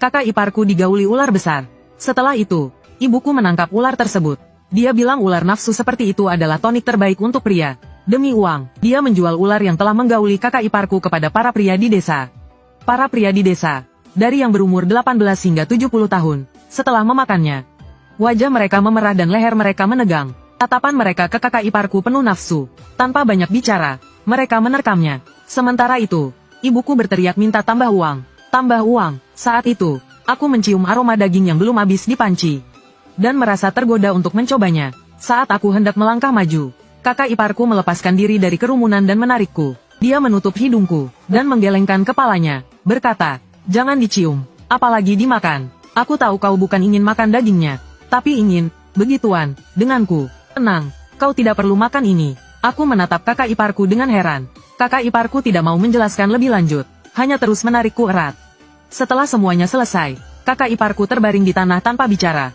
Kakak iparku digauli ular besar. Setelah itu, ibuku menangkap ular tersebut. Dia bilang ular nafsu seperti itu adalah tonik terbaik untuk pria. Demi uang, dia menjual ular yang telah menggauli kakak iparku kepada para pria di desa. Para pria di desa, dari yang berumur 18 hingga 70 tahun, setelah memakannya, wajah mereka memerah dan leher mereka menegang. Tatapan mereka ke kakak iparku penuh nafsu. Tanpa banyak bicara, mereka menerkamnya. Sementara itu, ibuku berteriak minta tambah uang. Tambah uang. Saat itu, aku mencium aroma daging yang belum habis dipanci dan merasa tergoda untuk mencobanya. Saat aku hendak melangkah maju, kakak iparku melepaskan diri dari kerumunan dan menarikku. Dia menutup hidungku dan menggelengkan kepalanya, berkata, "Jangan dicium, apalagi dimakan. Aku tahu kau bukan ingin makan dagingnya, tapi ingin, begituan, denganku. Tenang, kau tidak perlu makan ini." Aku menatap kakak iparku dengan heran. Kakak iparku tidak mau menjelaskan lebih lanjut, hanya terus menarikku erat. Setelah semuanya selesai, kakak iparku terbaring di tanah tanpa bicara.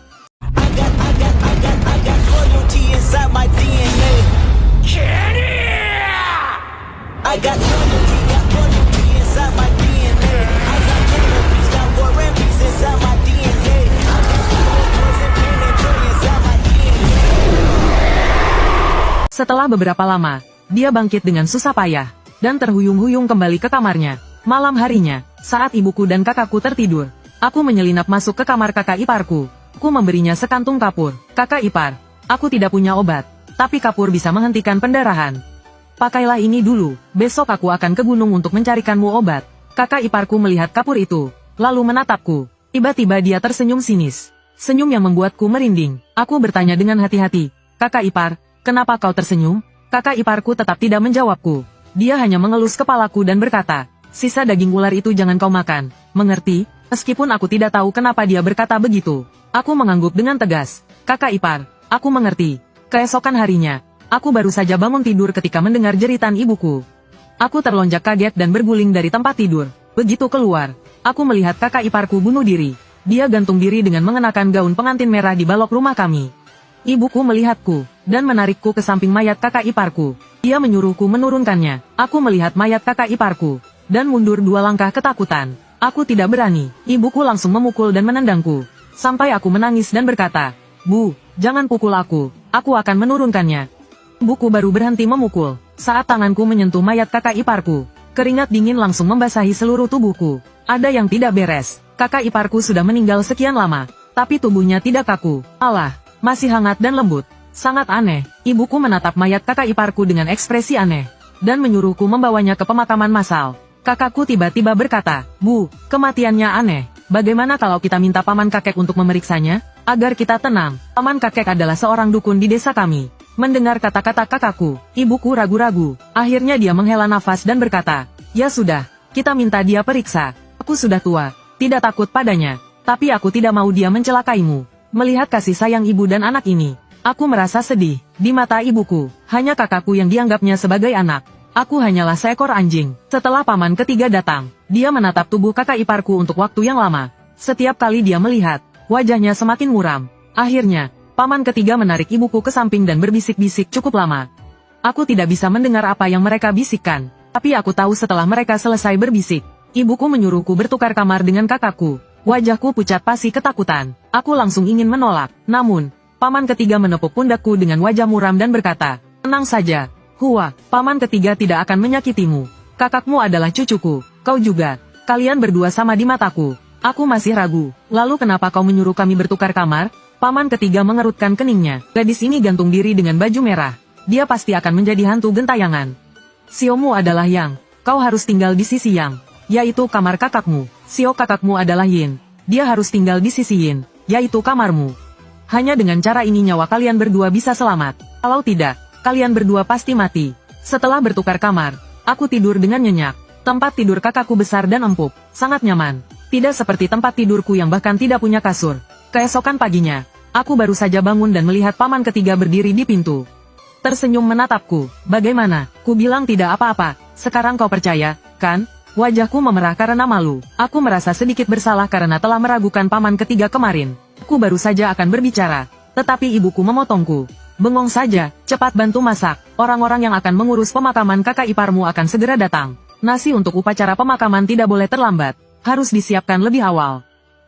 Setelah beberapa lama, dia bangkit dengan susah payah, dan terhuyung-huyung kembali ke kamarnya. Malam harinya, saat ibuku dan kakakku tertidur, aku menyelinap masuk ke kamar kakak iparku. Aku memberinya sekantung kapur. "Kakak ipar, aku tidak punya obat, tapi kapur bisa menghentikan pendarahan. Pakailah ini dulu, besok aku akan ke gunung untuk mencarikanmu obat." Kakak iparku melihat kapur itu, lalu menatapku. Tiba-tiba dia tersenyum sinis. Senyum yang membuatku merinding. Aku bertanya dengan hati-hati, "Kakak ipar, kenapa kau tersenyum?" Kakak iparku tetap tidak menjawabku. Dia hanya mengelus kepalaku dan berkata, "Sisa daging ular itu jangan kau makan, mengerti?" Meskipun aku tidak tahu kenapa dia berkata begitu, aku mengangguk dengan tegas. "Kakak ipar, aku mengerti." Keesokan harinya, aku baru saja bangun tidur ketika mendengar jeritan ibuku. Aku terlonjak kaget dan berguling dari tempat tidur. Begitu keluar, aku melihat kakak iparku bunuh diri. Dia gantung diri dengan mengenakan gaun pengantin merah di balok rumah kami. Ibuku melihatku, dan menarikku ke samping mayat kakak iparku. Dia menyuruhku menurunkannya. Aku melihat mayat kakak iparku, dan mundur 2 langkah ketakutan. Aku tidak berani. Ibuku langsung memukul dan menendangku, sampai aku menangis dan berkata, "Bu, jangan pukul aku akan menurunkannya." Ibuku baru berhenti memukul, saat tanganku menyentuh mayat kakak iparku. Keringat dingin langsung membasahi seluruh tubuhku. Ada yang tidak beres. Kakak iparku sudah meninggal sekian lama, tapi tubuhnya tidak kaku. Allah, masih hangat dan lembut. Sangat aneh. Ibuku menatap mayat kakak iparku dengan ekspresi aneh, dan menyuruhku membawanya ke pemakaman massal. Kakakku tiba-tiba berkata, "Bu, kematiannya aneh. Bagaimana kalau kita minta paman kakek untuk memeriksanya, agar kita tenang?" Paman kakek adalah seorang dukun di desa kami. Mendengar kata-kata kakakku, ibuku ragu-ragu. Akhirnya dia menghela nafas dan berkata, "Ya sudah, kita minta dia periksa. Aku sudah tua, tidak takut padanya. Tapi aku tidak mau dia mencelakaimu." Melihat kasih sayang ibu dan anak ini, aku merasa sedih. Di mata ibuku, hanya kakakku yang dianggapnya sebagai anak. Aku hanyalah seekor anjing. Setelah paman ketiga datang, dia menatap tubuh kakak iparku untuk waktu yang lama. Setiap kali dia melihat, wajahnya semakin muram. Akhirnya, paman ketiga menarik ibuku ke samping dan berbisik-bisik cukup lama. Aku tidak bisa mendengar apa yang mereka bisikkan, tapi aku tahu setelah mereka selesai berbisik, ibuku menyuruhku bertukar kamar dengan kakakku. Wajahku pucat pasi ketakutan. Aku langsung ingin menolak. Namun, paman ketiga menepuk pundakku dengan wajah muram dan berkata, "Tenang saja, Hua, paman ketiga tidak akan menyakitimu. Kakakmu adalah cucuku, kau juga. Kalian berdua sama di mataku." Aku masih ragu. "Lalu kenapa kau menyuruh kami bertukar kamar?" Paman ketiga mengerutkan keningnya. "Gadis ini gantung diri dengan baju merah. Dia pasti akan menjadi hantu gentayangan. Siomu adalah Yang. Kau harus tinggal di sisi Yang, yaitu kamar kakakmu. Sio kakakmu adalah Yin. Dia harus tinggal di sisi Yin, yaitu kamarmu. Hanya dengan cara ini nyawa kalian berdua bisa selamat. Kalau tidak, kalian berdua pasti mati." Setelah bertukar kamar, aku tidur dengan nyenyak. Tempat tidur kakakku besar dan empuk, sangat nyaman. Tidak seperti tempat tidurku yang bahkan tidak punya kasur. Keesokan paginya, aku baru saja bangun dan melihat paman ketiga berdiri di pintu. Tersenyum menatapku. "Bagaimana? Ku bilang tidak apa-apa. Sekarang kau percaya, kan?" Wajahku memerah karena malu. Aku merasa sedikit bersalah karena telah meragukan paman ketiga kemarin. Aku baru saja akan berbicara, tetapi ibuku memotongku. "Bengong saja, cepat bantu masak. Orang-orang yang akan mengurus pemakaman kakak iparmu akan segera datang. Nasi untuk upacara pemakaman tidak boleh terlambat. Harus disiapkan lebih awal."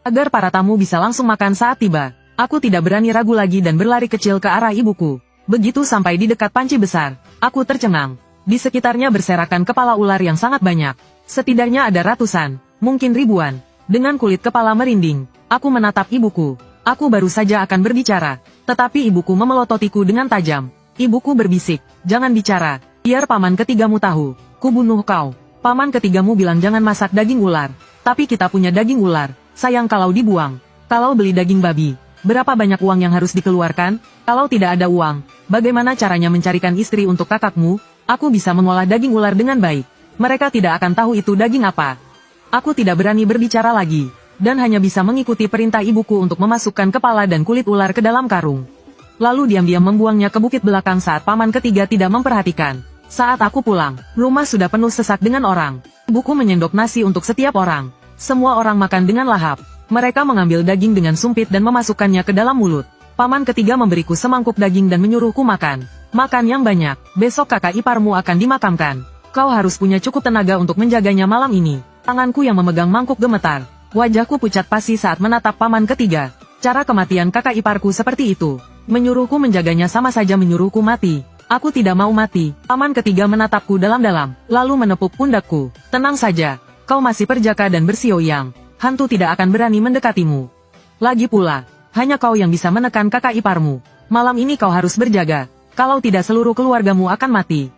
agar para tamu bisa langsung makan saat tiba. Aku tidak berani ragu lagi dan berlari kecil ke arah ibuku. Begitu sampai di dekat panci besar, aku tercengang. Di sekitarnya berserakan kepala ular yang sangat banyak. Setidaknya ada ratusan, mungkin ribuan. Dengan kulit kepala merinding, aku menatap ibuku. Aku baru saja akan berbicara, tetapi ibuku memelototiku dengan tajam. Ibuku berbisik, jangan bicara, biar paman ketigamu tahu. Kubunuh kau. Paman ketigamu bilang jangan masak daging ular. Tapi kita punya daging ular, sayang kalau dibuang. Kalau beli daging babi, berapa banyak uang yang harus dikeluarkan? Kalau tidak ada uang, bagaimana caranya mencarikan istri untuk kakakmu? Aku bisa mengolah daging ular dengan baik. Mereka tidak akan tahu itu daging apa. Aku tidak berani berbicara lagi, dan hanya bisa mengikuti perintah ibuku untuk memasukkan kepala dan kulit ular ke dalam karung. Lalu diam-diam membuangnya ke bukit belakang saat paman ketiga tidak memperhatikan. Saat aku pulang, rumah sudah penuh sesak dengan orang. Ibuku menyendok nasi untuk setiap orang. Semua orang makan dengan lahap. Mereka mengambil daging dengan sumpit dan memasukkannya ke dalam mulut. Paman ketiga memberiku semangkuk daging dan menyuruhku makan. Makan yang banyak, besok kakak iparmu akan dimakamkan. Kau harus punya cukup tenaga untuk menjaganya malam ini. Tanganku yang memegang mangkuk gemetar. Wajahku pucat pasi saat menatap paman ketiga. Cara kematian kakak iparku seperti itu. Menyuruhku menjaganya sama saja menyuruhku mati. Aku tidak mau mati. Paman ketiga menatapku dalam-dalam, lalu menepuk pundakku. Tenang saja, kau masih perjaka dan bersioyang. Hantu tidak akan berani mendekatimu. Lagi pula, hanya kau yang bisa menekan kakak iparmu. Malam ini kau harus berjaga. Kalau tidak seluruh keluargamu akan mati.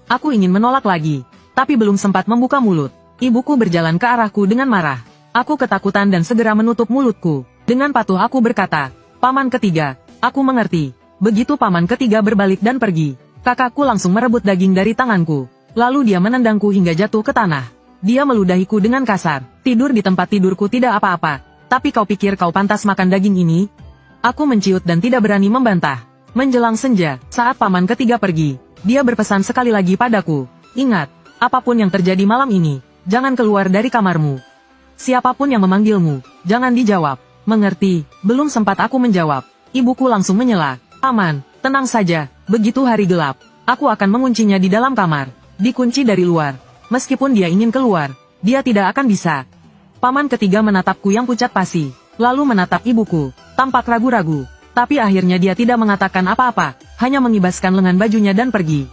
Aku ingin menolak lagi, tapi belum sempat membuka mulut. Ibuku berjalan ke arahku dengan marah. Aku ketakutan dan segera menutup mulutku. Dengan patuh aku berkata, paman ketiga, aku mengerti. Begitu paman ketiga berbalik dan pergi, kakakku langsung merebut daging dari tanganku. Lalu dia menendangku hingga jatuh ke tanah. Dia meludahiku dengan kasar. Tidur di tempat tidurku tidak apa-apa. Tapi kau pikir kau pantas makan daging ini? Aku menciut dan tidak berani membantah. Menjelang senja, saat paman ketiga pergi, dia berpesan sekali lagi padaku. Ingat, apapun yang terjadi malam ini, jangan keluar dari kamarmu. Siapapun yang memanggilmu, jangan dijawab. Mengerti? Belum sempat aku menjawab. Ibuku langsung menyela. Paman, tenang saja, begitu hari gelap, aku akan menguncinya di dalam kamar. Dikunci dari luar. Meskipun dia ingin keluar, dia tidak akan bisa. Paman ketiga menatapku yang pucat pasi, lalu menatap ibuku, tampak ragu-ragu. Tapi akhirnya dia tidak mengatakan apa-apa, hanya mengibaskan lengan bajunya dan pergi.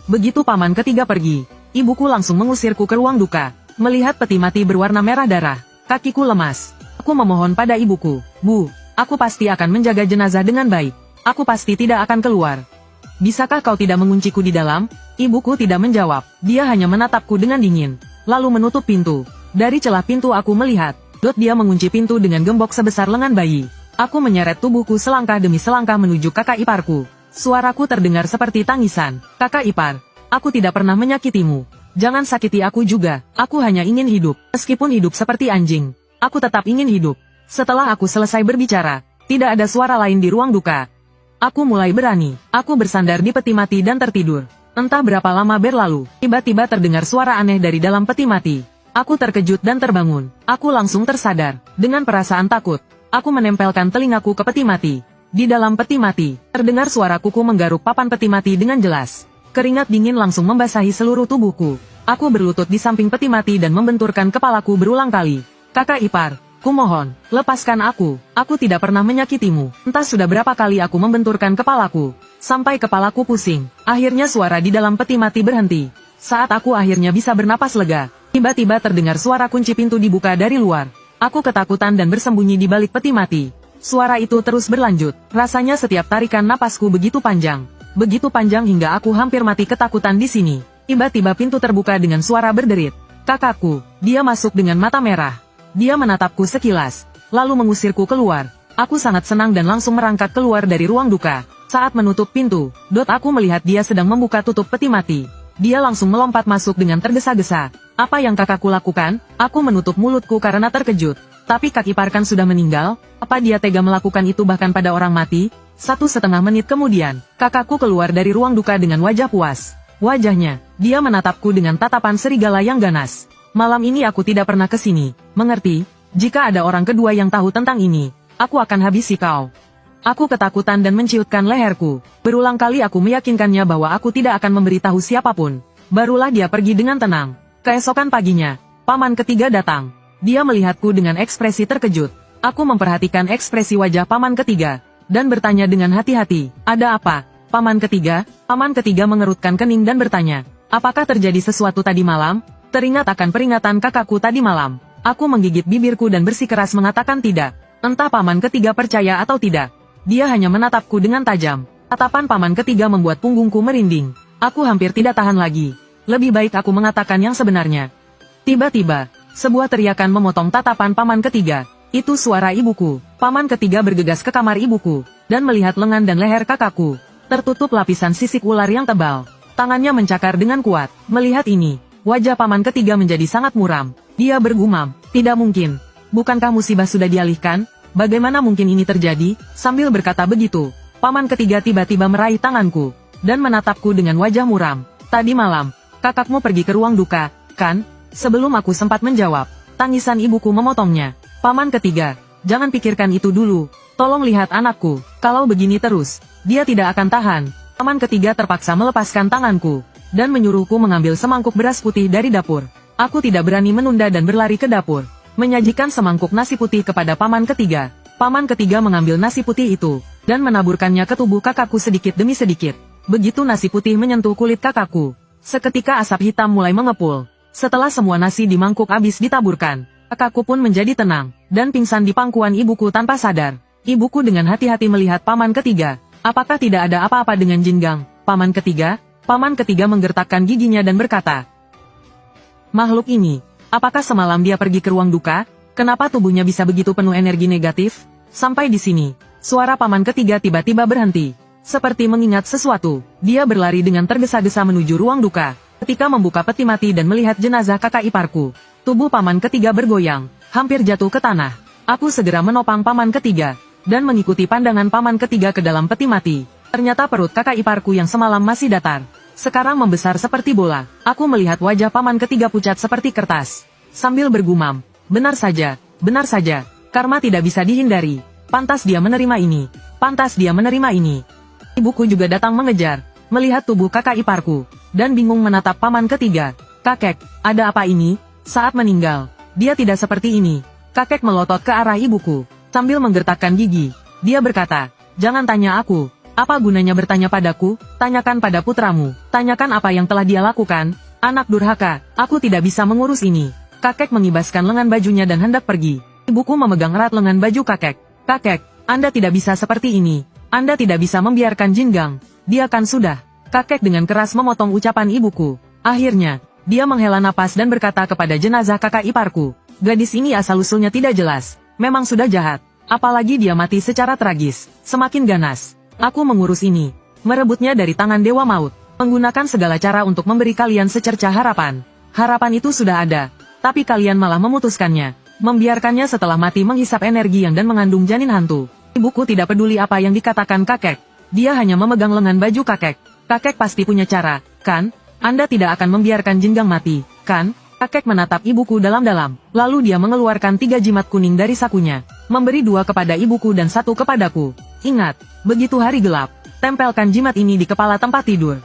Begitu paman ketiga pergi, ibuku langsung mengusirku ke ruang duka. Melihat peti mati berwarna merah darah, kakiku lemas. Aku memohon pada ibuku, Bu, aku pasti akan menjaga jenazah dengan baik. Aku pasti tidak akan keluar. Bisakah kau tidak mengunciku di dalam? Ibuku tidak menjawab, dia hanya menatapku dengan dingin, lalu menutup pintu. Dari celah pintu aku melihat, dia mengunci pintu dengan gembok sebesar lengan bayi. Aku menyeret tubuhku selangkah demi selangkah menuju kakak iparku. Suaraku terdengar seperti tangisan. Kakak ipar, aku tidak pernah menyakitimu. Jangan sakiti aku juga, aku hanya ingin hidup. Meskipun hidup seperti anjing, aku tetap ingin hidup. Setelah aku selesai berbicara, tidak ada suara lain di ruang duka. Aku mulai berani. Aku bersandar di peti mati dan tertidur. Entah berapa lama berlalu, tiba-tiba terdengar suara aneh dari dalam peti mati. Aku terkejut dan terbangun. Aku langsung tersadar. Dengan perasaan takut, aku menempelkan telingaku ke peti mati. Di dalam peti mati, terdengar suara kuku menggaruk papan peti mati dengan jelas. Keringat dingin langsung membasahi seluruh tubuhku. Aku berlutut di samping peti mati dan membenturkan kepalaku berulang kali. Kakak ipar, kumohon, lepaskan aku. Aku tidak pernah menyakitimu. Entah sudah berapa kali aku membenturkan kepalaku, sampai kepalaku pusing. Akhirnya suara di dalam peti mati berhenti. Saat aku akhirnya bisa bernapas lega, tiba-tiba terdengar suara kunci pintu dibuka dari luar. Aku ketakutan dan bersembunyi di balik peti mati. Suara itu terus berlanjut. Rasanya setiap tarikan napasku begitu panjang. Begitu panjang hingga aku hampir mati ketakutan di sini. Tiba-tiba pintu terbuka dengan suara berderit. Kakakku, dia masuk dengan mata merah. Dia menatapku sekilas, lalu mengusirku keluar. Aku sangat senang dan langsung merangkak keluar dari ruang duka. Saat menutup pintu, aku melihat dia sedang membuka tutup peti mati. Dia langsung melompat masuk dengan tergesa-gesa. Apa yang kakakku lakukan? Aku menutup mulutku karena terkejut. Tapi kak ipar kan sudah meninggal? Apa dia tega melakukan itu bahkan pada orang mati? 1,5 menit kemudian, kakakku keluar dari ruang duka dengan wajah puas. Wajahnya, dia menatapku dengan tatapan serigala yang ganas. Malam ini aku tidak pernah ke sini, mengerti? Jika ada orang kedua yang tahu tentang ini, aku akan habisi kau. Aku ketakutan dan menciutkan leherku. Berulang kali aku meyakinkannya bahwa aku tidak akan memberitahu siapapun. Barulah dia pergi dengan tenang. Keesokan paginya, paman ketiga datang. Dia melihatku dengan ekspresi terkejut. Aku memperhatikan ekspresi wajah paman ketiga, dan bertanya dengan hati-hati, ada apa? Paman ketiga mengerutkan kening dan bertanya, apakah terjadi sesuatu tadi malam? Teringat akan peringatan kakakku tadi malam. Aku menggigit bibirku dan bersikeras mengatakan tidak. Entah paman ketiga percaya atau tidak. Dia hanya menatapku dengan tajam. Tatapan paman ketiga membuat punggungku merinding. Aku hampir tidak tahan lagi. Lebih baik aku mengatakan yang sebenarnya. Tiba-tiba, sebuah teriakan memotong tatapan paman ketiga. Itu suara ibuku. Paman ketiga bergegas ke kamar ibuku, dan melihat lengan dan leher kakakku tertutup lapisan sisik ular yang tebal. Tangannya mencakar dengan kuat. Melihat ini, wajah paman ketiga menjadi sangat muram. Dia bergumam, tidak mungkin. Bukankah musibah sudah dialihkan? Bagaimana mungkin ini terjadi? Sambil berkata begitu, paman ketiga tiba-tiba meraih tanganku, dan menatapku dengan wajah muram. Tadi malam, kakakmu pergi ke ruang duka, kan? Sebelum aku sempat menjawab, tangisan ibuku memotongnya. Paman ketiga, jangan pikirkan itu dulu. Tolong lihat anakku, kalau begini terus, dia tidak akan tahan. Paman ketiga terpaksa melepaskan tanganku, dan menyuruhku mengambil semangkuk beras putih dari dapur. Aku tidak berani menunda dan berlari ke dapur, menyajikan semangkuk nasi putih kepada paman ketiga. Paman ketiga mengambil nasi putih itu, dan menaburkannya ke tubuh kakakku sedikit demi sedikit. Begitu nasi putih menyentuh kulit kakakku, seketika asap hitam mulai mengepul. Setelah semua nasi di mangkuk habis ditaburkan, kakakku pun menjadi tenang, dan pingsan di pangkuan ibuku tanpa sadar. Ibuku dengan hati-hati melihat paman ketiga. Apakah tidak ada apa-apa dengan Jingang, paman ketiga? Paman ketiga menggertakkan giginya dan berkata, makhluk ini, apakah semalam dia pergi ke ruang duka? Kenapa tubuhnya bisa begitu penuh energi negatif? Sampai di sini, suara paman ketiga tiba-tiba berhenti. Seperti mengingat sesuatu, dia berlari dengan tergesa-gesa menuju ruang duka. Ketika membuka peti mati dan melihat jenazah kakak iparku, tubuh paman ketiga bergoyang, hampir jatuh ke tanah. Aku segera menopang paman ketiga, dan mengikuti pandangan paman ketiga ke dalam peti mati. Ternyata perut kakak iparku yang semalam masih datar, sekarang membesar seperti bola. Aku melihat wajah paman ketiga pucat seperti kertas. Sambil bergumam, benar saja, karma tidak bisa dihindari. Pantas dia menerima ini, pantas dia menerima ini. Ibuku juga datang mengejar, melihat tubuh kakak iparku, dan bingung menatap paman ketiga. Kakek, ada apa ini? Saat meninggal, dia tidak seperti ini. Kakek melotot ke arah ibuku, sambil menggertakkan gigi. Dia berkata, jangan tanya aku. Apa gunanya bertanya padaku? Tanyakan pada putramu. Tanyakan apa yang telah dia lakukan. Anak durhaka, aku tidak bisa mengurus ini. Kakek mengibaskan lengan bajunya dan hendak pergi. Ibuku memegang erat lengan baju kakek. Kakek, Anda tidak bisa seperti ini. Anda tidak bisa membiarkan Jingang. Dia kan sudah. Kakek dengan keras memotong ucapan ibuku. Akhirnya, dia menghela napas dan berkata kepada jenazah kakak iparku, gadis ini asal-usulnya tidak jelas. Memang sudah jahat. Apalagi dia mati secara tragis. Semakin ganas. Aku mengurus ini. Merebutnya dari tangan Dewa Maut. Menggunakan segala cara untuk memberi kalian secercah harapan. Harapan itu sudah ada. Tapi kalian malah memutuskannya. Membiarkannya setelah mati menghisap energi yang dan mengandung janin hantu. Ibuku tidak peduli apa yang dikatakan kakek. Dia hanya memegang lengan baju kakek. Kakek pasti punya cara, kan? Anda tidak akan membiarkan Jingang mati, kan? Kakek menatap ibuku dalam-dalam. Lalu dia mengeluarkan 3 jimat kuning dari sakunya. Memberi 2 kepada ibuku dan 1 kepadaku. Ingat, begitu hari gelap, tempelkan jimat ini di kepala tempat tidur.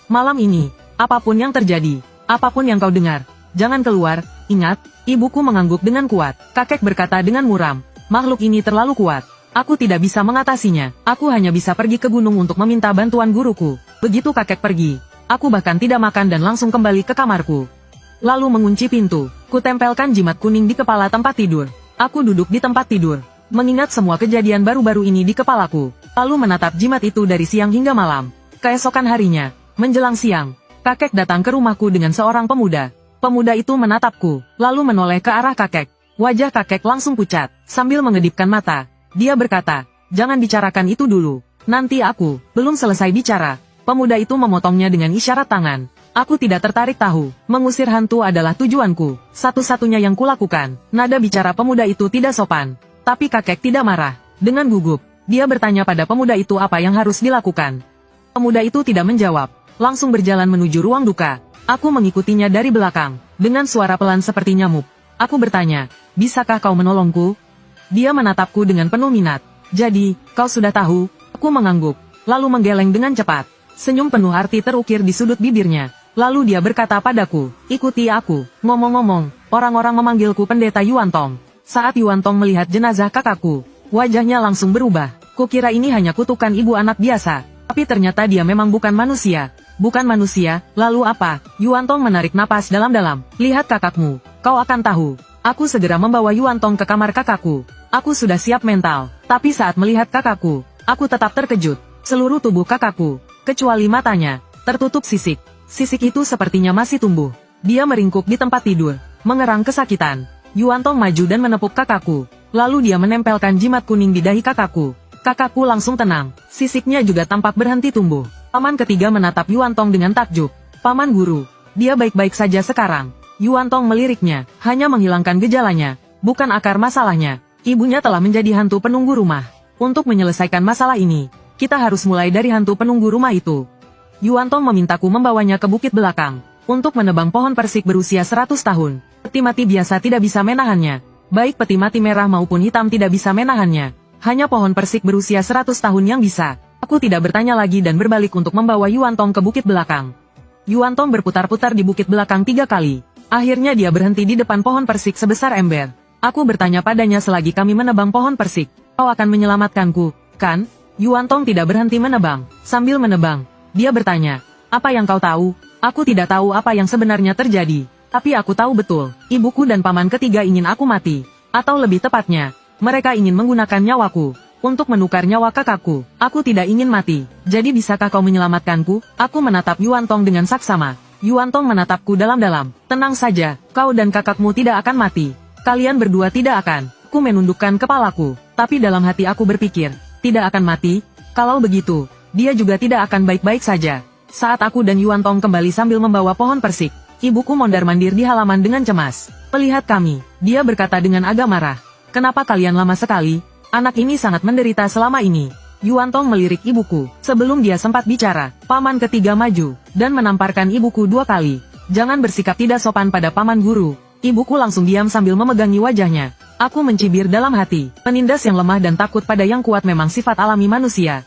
Malam ini, apapun yang terjadi, apapun yang kau dengar, jangan keluar. Ingat, ibuku mengangguk dengan kuat. Kakek berkata dengan muram, makhluk ini terlalu kuat. Aku tidak bisa mengatasinya. Aku hanya bisa pergi ke gunung untuk meminta bantuan guruku. Begitu kakek pergi, aku bahkan tidak makan dan langsung kembali ke kamarku. Lalu mengunci pintu. Kutempelkan jimat kuning di kepala tempat tidur. Aku duduk di tempat tidur, mengingat semua kejadian baru-baru ini di kepalaku. Lalu menatap jimat itu dari siang hingga malam. Keesokan harinya, menjelang siang, kakek datang ke rumahku dengan seorang pemuda. Pemuda itu menatapku, lalu menoleh ke arah kakek. Wajah kakek langsung pucat, sambil mengedipkan mata. Dia berkata, jangan bicarakan itu dulu. Nanti aku, belum selesai bicara. Pemuda itu memotongnya dengan isyarat tangan. Aku tidak tertarik tahu. Mengusir hantu adalah tujuanku. Satu-satunya yang kulakukan. Nada bicara pemuda itu tidak sopan. Tapi kakek tidak marah. Dengan gugup, dia bertanya pada pemuda itu apa yang harus dilakukan. Pemuda itu tidak menjawab. Langsung berjalan menuju ruang duka. Aku mengikutinya dari belakang. Dengan suara pelan seperti nyamuk. Aku bertanya, bisakah kau menolongku? Dia menatapku dengan penuh minat. Jadi, kau sudah tahu? Aku mengangguk, lalu menggeleng dengan cepat. Senyum penuh arti terukir di sudut bibirnya. Lalu dia berkata padaku, ikuti aku. Ngomong-ngomong, orang-orang memanggilku Pendeta Yuantong. Saat Yuan Tong melihat jenazah kakakku, wajahnya langsung berubah. Kukira ini hanya kutukan ibu anak biasa, tapi ternyata dia memang bukan manusia. Bukan manusia, lalu apa? Yuan Tong menarik napas dalam-dalam. Lihat kakakmu, kau akan tahu. Aku segera membawa Yuan Tong ke kamar kakakku. Aku sudah siap mental, tapi saat melihat kakakku, aku tetap terkejut. Seluruh tubuh kakakku, kecuali matanya, tertutup sisik. Sisik itu sepertinya masih tumbuh. Dia meringkuk di tempat tidur, mengerang kesakitan. Yuan Tong maju dan menepuk kakakku. Lalu dia menempelkan jimat kuning di dahi kakakku. Kakakku langsung tenang, sisiknya juga tampak berhenti tumbuh. Paman ketiga menatap Yuan Tong dengan takjub. Paman guru, dia baik-baik saja sekarang. Yuan Tong meliriknya, hanya menghilangkan gejalanya, bukan akar masalahnya. Ibunya telah menjadi hantu penunggu rumah. Untuk menyelesaikan masalah ini, kita harus mulai dari hantu penunggu rumah itu. Yuan Tong memintaku membawanya ke bukit belakang, untuk menebang pohon persik berusia 100 tahun. Peti mati biasa tidak bisa menahannya. Baik peti mati merah maupun hitam tidak bisa menahannya. Hanya pohon persik berusia 100 tahun yang bisa. Aku tidak bertanya lagi dan berbalik untuk membawa Yuan Tong ke bukit belakang. Yuan Tong berputar-putar di bukit belakang 3 kali. Akhirnya dia berhenti di depan pohon persik sebesar ember. Aku bertanya padanya selagi kami menebang pohon persik. Kau akan menyelamatkanku, kan? Yuan Tong tidak berhenti menebang. Sambil menebang, dia bertanya, apa yang kau tahu? Aku tidak tahu apa yang sebenarnya terjadi. Tapi aku tahu betul, ibuku dan paman ketiga ingin aku mati. Atau lebih tepatnya, mereka ingin menggunakan nyawaku untuk menukar nyawa kakakku. Aku tidak ingin mati. Jadi bisakah kau menyelamatkanku? Aku menatap Yuan Tong dengan saksama. Yuan Tong menatapku dalam-dalam. Tenang saja, kau dan kakakmu tidak akan mati. Kalian berdua tidak akan. Aku menundukkan kepalaku. Tapi dalam hati aku berpikir, tidak akan mati? Kalau begitu, dia juga tidak akan baik-baik saja. Saat aku dan Yuan Tong kembali sambil membawa pohon persik, ibuku mondar-mandir di halaman dengan cemas. Melihat kami, dia berkata dengan agak marah. Kenapa kalian lama sekali? Anak ini sangat menderita selama ini. Yuan Tong melirik ibuku. Sebelum dia sempat bicara, paman ketiga maju, dan menamparkan ibuku 2 kali. Jangan bersikap tidak sopan pada paman guru. Ibuku langsung diam sambil memegangi wajahnya. Aku mencibir dalam hati. Penindas yang lemah dan takut pada yang kuat memang sifat alami manusia.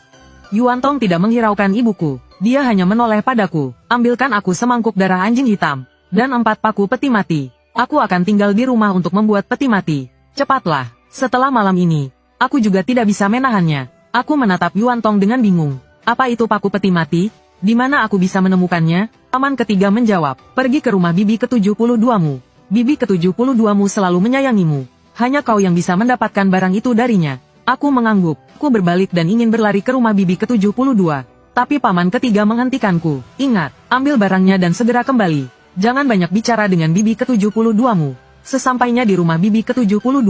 Yuan Tong tidak menghiraukan ibuku. Dia hanya menoleh padaku. Ambilkan aku semangkuk darah anjing hitam, dan 4 paku peti mati. Aku akan tinggal di rumah untuk membuat peti mati. Cepatlah. Setelah malam ini, aku juga tidak bisa menahannya. Aku menatap Yuan Tong dengan bingung. Apa itu paku peti mati? Di mana aku bisa menemukannya? Paman ketiga menjawab, pergi ke rumah bibi ke-72-mu. Bibi ke-72-mu selalu menyayangimu. Hanya kau yang bisa mendapatkan barang itu darinya. Aku mengangguk. Aku berbalik dan ingin berlari ke rumah bibi ke-72. Tapi paman ketiga menghentikanku. Ingat, ambil barangnya dan segera kembali. Jangan banyak bicara dengan bibi ke-72-mu. Sesampainya di rumah bibi ke-72,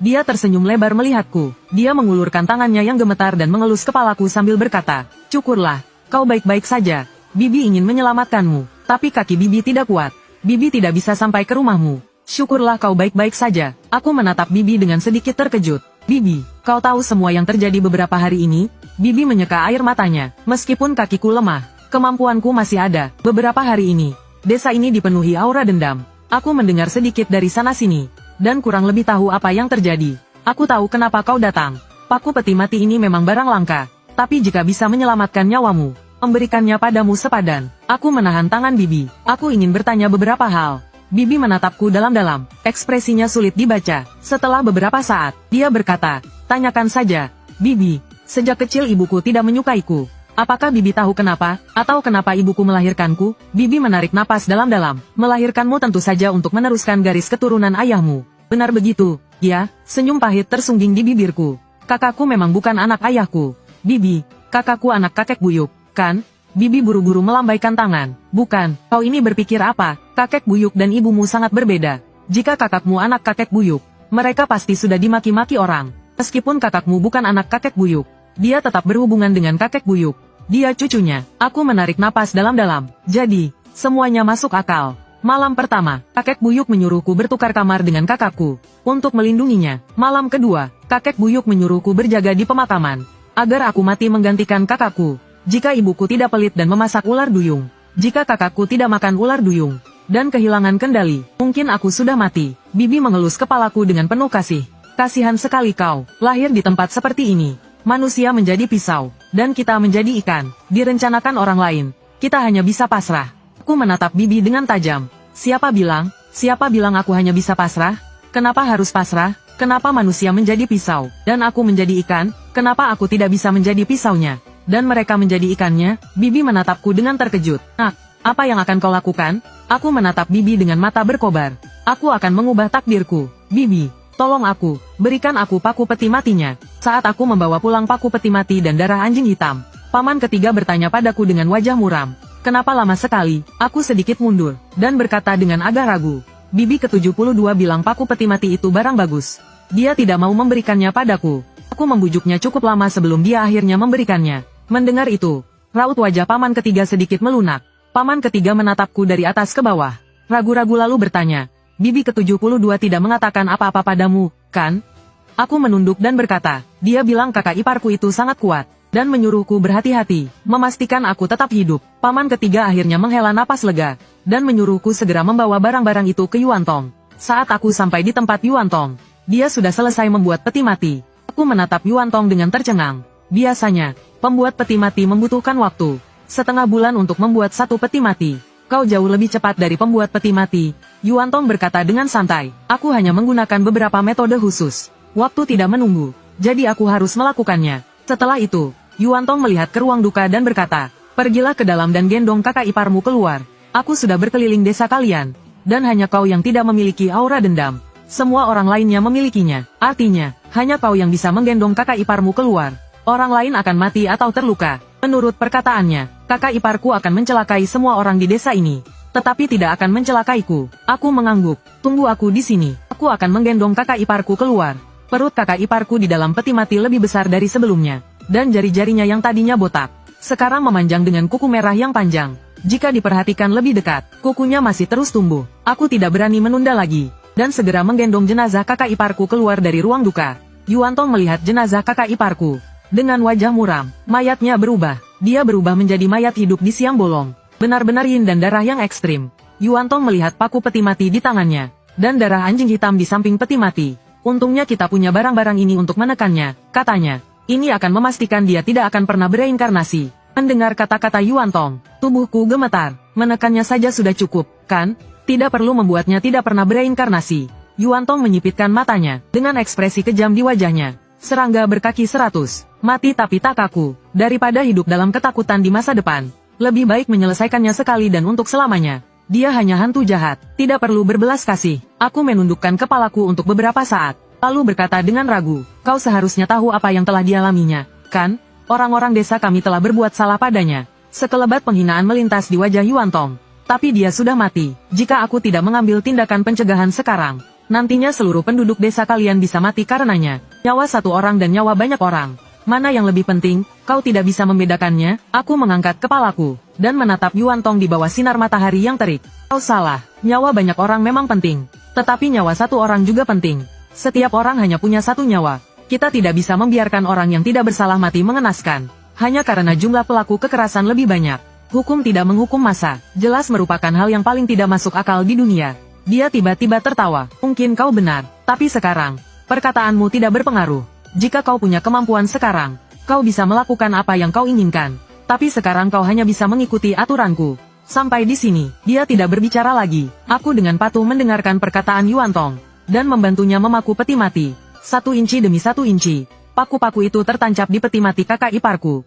dia tersenyum lebar melihatku. Dia mengulurkan tangannya yang gemetar dan mengelus kepalaku sambil berkata, "Syukurlah, kau baik-baik saja. Bibi ingin menyelamatkanmu, tapi kaki Bibi tidak kuat. Bibi tidak bisa sampai ke rumahmu. Syukurlah kau baik-baik saja." Aku menatap Bibi dengan sedikit terkejut. "Bibi, kau tahu semua yang terjadi beberapa hari ini?" Bibi menyeka air matanya. "Meskipun kakiku lemah, kemampuanku masih ada. Beberapa hari ini, desa ini dipenuhi aura dendam. Aku mendengar sedikit dari sana-sini, dan kurang lebih tahu apa yang terjadi. Aku tahu kenapa kau datang. Paku peti mati ini memang barang langka, tapi jika bisa menyelamatkan nyawamu, memberikannya padamu sepadan." Aku menahan tangan Bibi. Aku ingin bertanya beberapa hal. Bibi menatapku dalam-dalam. Ekspresinya sulit dibaca. Setelah beberapa saat, dia berkata, "Tanyakan saja, Bibi. Sejak kecil ibuku tidak menyukaiku. Apakah Bibi tahu kenapa, atau kenapa ibuku melahirkanku?" Bibi menarik napas dalam-dalam. "Melahirkanmu tentu saja untuk meneruskan garis keturunan ayahmu. Benar begitu, ya?" Senyum pahit tersungging di bibirku. "Kakakku memang bukan anak ayahku. Bibi, kakakku anak kakek buyuk, kan?" Bibi buru-buru melambaikan tangan. "Bukan, kau ini berpikir apa? Kakek buyuk dan ibumu sangat berbeda. Jika kakakmu anak kakek buyuk, mereka pasti sudah dimaki-maki orang. Meskipun kakakmu bukan anak kakek buyuk, dia tetap berhubungan dengan kakek buyuk. Dia cucunya." Aku menarik napas dalam-dalam. Jadi, semuanya masuk akal. Malam pertama, kakek buyuk menyuruhku bertukar kamar dengan kakakku, untuk melindunginya. Malam kedua, kakek buyuk menyuruhku berjaga di pemakaman, agar aku mati menggantikan kakakku. Jika ibuku tidak pelit dan memasak ular duyung, jika kakakku tidak makan ular duyung, dan kehilangan kendali, mungkin aku sudah mati. Bibi mengelus kepalaku dengan penuh kasih. "Kasihan sekali kau, lahir di tempat seperti ini. Manusia menjadi pisau, dan kita menjadi ikan. Direncanakan orang lain, kita hanya bisa pasrah." Aku menatap Bibi dengan tajam. Siapa bilang aku hanya bisa pasrah? Kenapa harus pasrah? Kenapa manusia menjadi pisau, dan aku menjadi ikan? Kenapa aku tidak bisa menjadi pisaunya, dan mereka menjadi ikannya? Bibi menatapku dengan terkejut. Nah, apa yang akan kau lakukan? Aku menatap Bibi dengan mata berkobar. Aku akan mengubah takdirku. Bibi, tolong aku, berikan aku paku peti matinya. Saat aku membawa pulang paku peti mati dan darah anjing hitam, paman ketiga bertanya padaku dengan wajah muram. Kenapa lama sekali? Aku sedikit mundur, dan berkata dengan agak ragu. Bibi ke-72 bilang paku peti mati itu barang bagus. Dia tidak mau memberikannya padaku. Aku membujuknya cukup lama sebelum dia akhirnya memberikannya. Mendengar itu, raut wajah paman ketiga sedikit melunak. Paman ketiga menatapku dari atas ke bawah. Ragu-ragu lalu bertanya, Bibi ke-72 tidak mengatakan apa-apa padamu, kan? Aku menunduk dan berkata, dia bilang kakak iparku itu sangat kuat, dan menyuruhku berhati-hati, memastikan aku tetap hidup. Paman ketiga akhirnya menghela napas lega, dan menyuruhku segera membawa barang-barang itu ke Yuan Tong. Saat aku sampai di tempat Yuan Tong, dia sudah selesai membuat peti mati. Aku menatap Yuan Tong dengan tercengang. Biasanya, pembuat peti mati membutuhkan waktu setengah bulan untuk membuat satu peti mati. Kau jauh lebih cepat dari pembuat peti mati, Yuan Tong berkata dengan santai. Aku hanya menggunakan beberapa metode khusus. Waktu tidak menunggu, jadi aku harus melakukannya. Setelah itu, Yuan Tong melihat ke ruang duka dan berkata, pergilah ke dalam dan gendong kakak iparmu keluar. Aku sudah berkeliling desa kalian, dan hanya kau yang tidak memiliki aura dendam. Semua orang lainnya memilikinya. Artinya, hanya kau yang bisa menggendong kakak iparmu keluar. Orang lain akan mati atau terluka. Menurut perkataannya, kakak iparku akan mencelakai semua orang di desa ini. Tetapi tidak akan mencelakaiku. Aku mengangguk. Tunggu aku di sini. Aku akan menggendong kakak iparku keluar. Perut kakak iparku di dalam peti mati lebih besar dari sebelumnya. Dan jari-jarinya yang tadinya botak, sekarang memanjang dengan kuku merah yang panjang. Jika diperhatikan lebih dekat, kukunya masih terus tumbuh. Aku tidak berani menunda lagi, dan segera menggendong jenazah kakak iparku keluar dari ruang duka. Yuan Tong melihat jenazah kakak iparku. Dengan wajah muram, mayatnya berubah. Dia berubah menjadi mayat hidup di siang bolong. Benar-benar yin dan darah yang ekstrim. Yuan Tong melihat paku peti mati di tangannya, dan darah anjing hitam di samping peti mati. Untungnya kita punya barang-barang ini untuk menekannya, katanya. Ini akan memastikan dia tidak akan pernah bereinkarnasi. Mendengar kata-kata Yuan Tong, tubuhku gemetar. Menekannya saja sudah cukup, kan? Tidak perlu membuatnya tidak pernah bereinkarnasi. Yuan Tong menyipitkan matanya, dengan ekspresi kejam di wajahnya. Serangga berkaki 100, mati tapi tak kaku, daripada hidup dalam ketakutan di masa depan. Lebih baik menyelesaikannya sekali dan untuk selamanya. Dia hanya hantu jahat, tidak perlu berbelas kasih. Aku menundukkan kepalaku untuk beberapa saat, lalu berkata dengan ragu, kau seharusnya tahu apa yang telah dialaminya, kan? Orang-orang desa kami telah berbuat salah padanya. Sekelebat penghinaan melintas di wajah Yuan Tong. Tapi dia sudah mati. Jika aku tidak mengambil tindakan pencegahan sekarang, nantinya seluruh penduduk desa kalian bisa mati karenanya. Nyawa satu orang dan nyawa banyak orang. Mana yang lebih penting? Kau tidak bisa membedakannya? Aku mengangkat kepalaku, dan menatap Yuan Tong di bawah sinar matahari yang terik. Kau salah. Nyawa banyak orang memang penting. Tetapi nyawa satu orang juga penting. Setiap orang hanya punya satu nyawa. Kita tidak bisa membiarkan orang yang tidak bersalah mati mengenaskan. Hanya karena jumlah pelaku kekerasan lebih banyak. Hukum tidak menghukum massa. Jelas merupakan hal yang paling tidak masuk akal di dunia. Dia tiba-tiba tertawa. Mungkin kau benar. Tapi sekarang, perkataanmu tidak berpengaruh. Jika kau punya kemampuan sekarang, kau bisa melakukan apa yang kau inginkan. Tapi sekarang kau hanya bisa mengikuti aturanku. Sampai di sini, dia tidak berbicara lagi. Aku dengan patuh mendengarkan perkataan Yuan Tong, dan membantunya memaku peti mati. 1 inci demi 1 inci. Paku-paku itu tertancap di peti mati kakak iparku.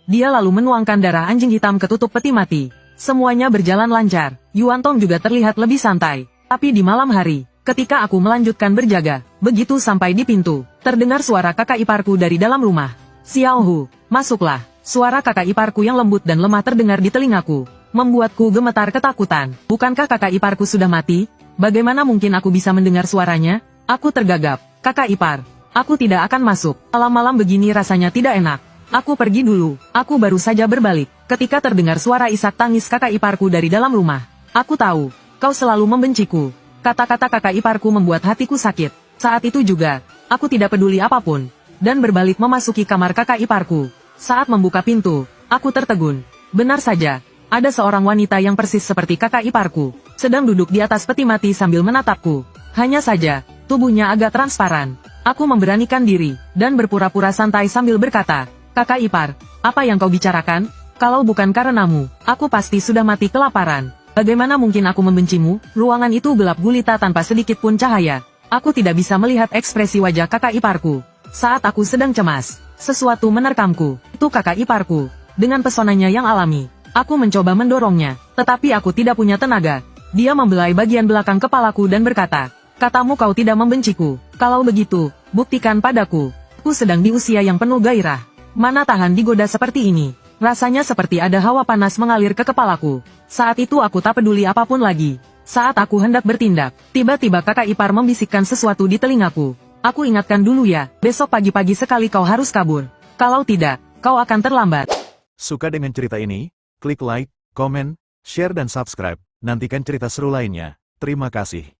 Dia lalu menuangkan darah anjing hitam ke tutup peti mati. Semuanya berjalan lancar. Yuan Tong juga terlihat lebih santai. Tapi di malam hari, ketika aku melanjutkan berjaga, begitu sampai di pintu, terdengar suara kakak iparku dari dalam rumah. Xiao Hu, masuklah. Suara kakak iparku yang lembut dan lemah terdengar di telingaku, membuatku gemetar ketakutan. Bukankah kakak iparku sudah mati? Bagaimana mungkin aku bisa mendengar suaranya? Aku tergagap. Kakak ipar, aku tidak akan masuk. Malam-malam begini rasanya tidak enak. Aku pergi dulu. Aku baru saja berbalik, ketika terdengar suara isak tangis kakak iparku dari dalam rumah. Aku tahu, kau selalu membenciku. Kata-kata kakak iparku membuat hatiku sakit. Saat itu juga, aku tidak peduli apapun, dan berbalik memasuki kamar kakak iparku. Saat membuka pintu, aku tertegun. Benar saja, ada seorang wanita yang persis seperti kakak iparku, sedang duduk di atas peti mati sambil menatapku. Hanya saja, tubuhnya agak transparan. Aku memberanikan diri, dan berpura-pura santai sambil berkata, kakak ipar, apa yang kau bicarakan? Kalau bukan karenamu, aku pasti sudah mati kelaparan. Bagaimana mungkin aku membencimu? Ruangan itu gelap gulita tanpa sedikit pun cahaya. Aku tidak bisa melihat ekspresi wajah kakak iparku. Saat aku sedang cemas, sesuatu menerkamku. Itu kakak iparku. Dengan pesonanya yang alami, aku mencoba mendorongnya, tetapi aku tidak punya tenaga. Dia membelai bagian belakang kepalaku dan berkata, "Katamu kau tidak membenciku. Kalau begitu, buktikan padaku." Aku sedang di usia yang penuh gairah. Mana tahan digoda seperti ini. Rasanya seperti ada hawa panas mengalir ke kepalaku. Saat itu aku tak peduli apapun lagi. Saat aku hendak bertindak, tiba-tiba kakak ipar membisikkan sesuatu di telingaku. "Aku ingatkan dulu ya, besok pagi-pagi sekali kau harus kabur. Kalau tidak, kau akan terlambat." Suka dengan cerita ini? Klik like, komen, share dan subscribe. Nantikan cerita seru lainnya. Terima kasih.